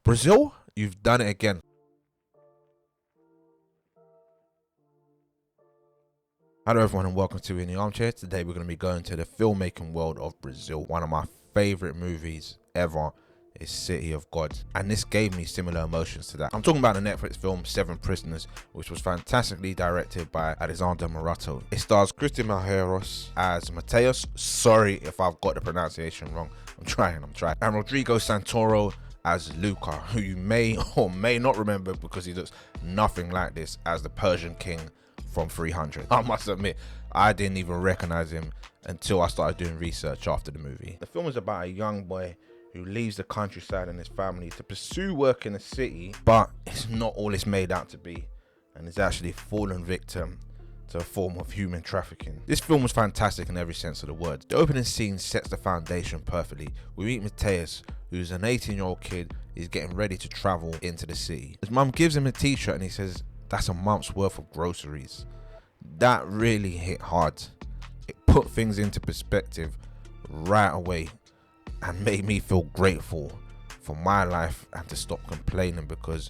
Brazil, you've done it again. Hello everyone and welcome to Inthearmchair. Today we're going to be going to the filmmaking world of Brazil. One of my favorite movies ever is City of God, and this gave me similar emotions to that. I'm talking about the Netflix film Seven Prisoners, which was fantastically directed by Alexandre Morato. It stars Christian Malheiros as Mateus. Sorry if I've got the pronunciation wrong. I'm trying. And Rodrigo Santoro as Luca, who you may or may not remember because he looks nothing like this, as the Persian king from 300. I must admit, I didn't even recognize him until I started doing research after the movie. The film is about a young boy who leaves the countryside and his family to pursue work in the city, but it's not all it's made out to be, and is actually fallen victim to a form of human trafficking. This film was fantastic in every sense of the word. The opening scene sets the foundation perfectly. We meet Mateus, who's an 18-year-old kid. He's getting ready to travel into the city. His mum gives him a t-shirt and he says, "That's a month's worth of groceries." That really hit hard. It put things into perspective right away and made me feel grateful for my life and to stop complaining, because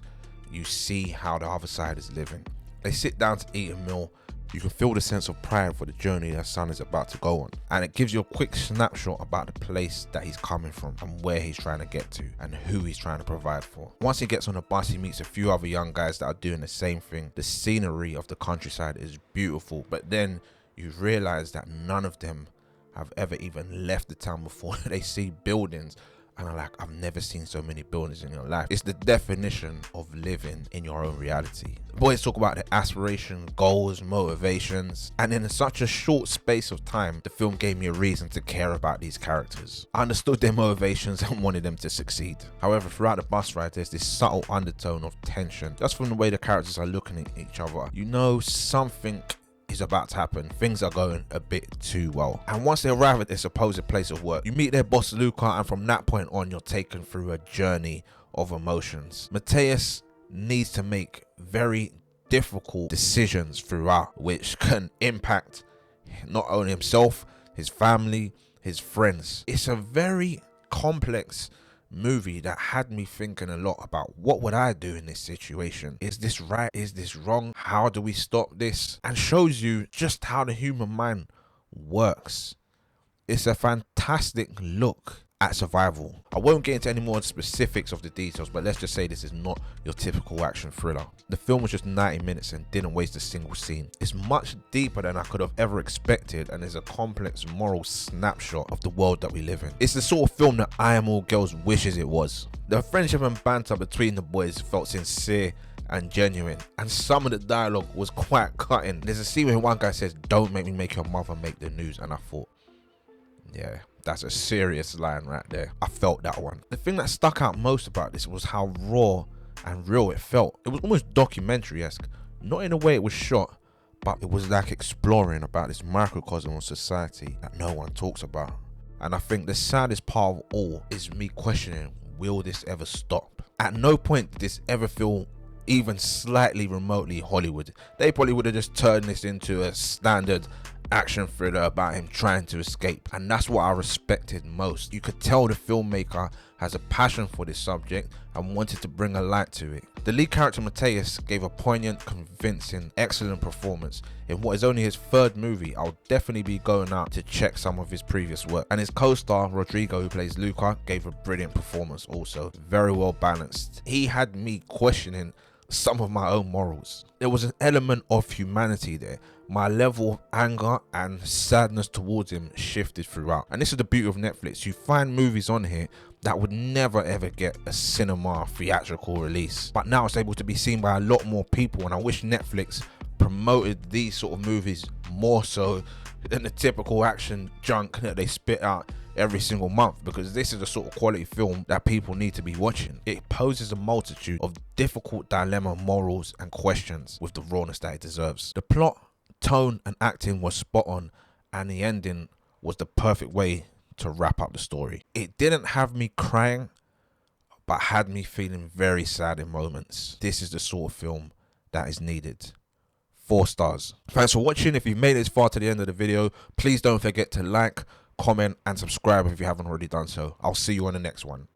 you see how the other side is living. They sit down to eat a meal. You can feel the sense of pride for the journey their son is about to go on, and it gives you a quick snapshot about the place that he's coming from and where he's trying to get to and who he's trying to provide for. Once he gets on the bus, he meets a few other young guys that are doing the same thing. The scenery of the countryside is beautiful, but then you realize that none of them have ever even left the town before. They see buildings and are like, I've never seen so many buildings in your life. It's the definition of living in your own reality. The boys talk about their aspirations, goals, motivations, and in such a short space of time, the film gave me a reason to care about these characters. I understood their motivations and wanted them to succeed. However, throughout the bus ride, there's this subtle undertone of tension. Just from the way the characters are looking at each other, you know something is about to happen. Things are going a bit too well. And once they arrive at their supposed place of work, you meet their boss Luca, and from that point on, you're taken through a journey of emotions. Mateus needs to make very difficult decisions throughout, which can impact not only himself, his family, his friends. It's a very complex movie that had me thinking a lot about what would I do in this situation. Is this right? Is this wrong? How do we stop this? And shows you just how the human mind works. It's a fantastic look at survival. I won't get into any more specifics of the details, but let's just say this is not your typical action thriller. The film was just 90 minutes and didn't waste a single scene. It's much deeper than I could have ever expected, and is a complex moral snapshot of the world that we live in. It's the sort of film that I Am All Girls wishes it was. The friendship and banter between the boys felt sincere and genuine, and some of the dialogue was quite cutting. There's a scene where one guy says, "Don't make me make your mother make the news," and I thought, yeah, that's a serious line right there. I felt that one. The thing that stuck out most about this was how raw and real it felt. It was almost documentary-esque. Not in the way it was shot, but it was like exploring about this microcosm of society that no one talks about. And I think the saddest part of all is me questioning, will this ever stop? At no point did this ever feel even slightly remotely Hollywood. They probably would have just turned this into a standard action thriller about him trying to escape, and that's what I respected most. You could tell the filmmaker has a passion for this subject and wanted to bring a light to it. The lead character Mateus gave a poignant, convincing, excellent performance in what is only his third movie. I'll definitely be going out to check some of his previous work. And his co-star Rodrigo, who plays Luca, gave a brilliant performance also. Very well balanced. He had me questioning some of my own morals. There was an element of humanity there. My level of anger and sadness towards him shifted throughout. And this is the beauty of Netflix. You find movies on here that would never ever get a cinema theatrical release, but now it's able to be seen by a lot more people, and I wish Netflix promoted these sort of movies more so than the typical action junk that they spit out every single month, because this is the sort of quality film that people need to be watching. It poses a multitude of difficult dilemma, morals and questions with the rawness that it deserves. The plot, tone and acting was spot on, and the ending was the perfect way to wrap up the story. It didn't have me crying, but had me feeling very sad in moments. This is the sort of film that is needed. 4 stars. Thanks for watching. If you've made it this far to the end of the video, please don't forget to like, comment and subscribe if you haven't already done so. I'll see you on the next one.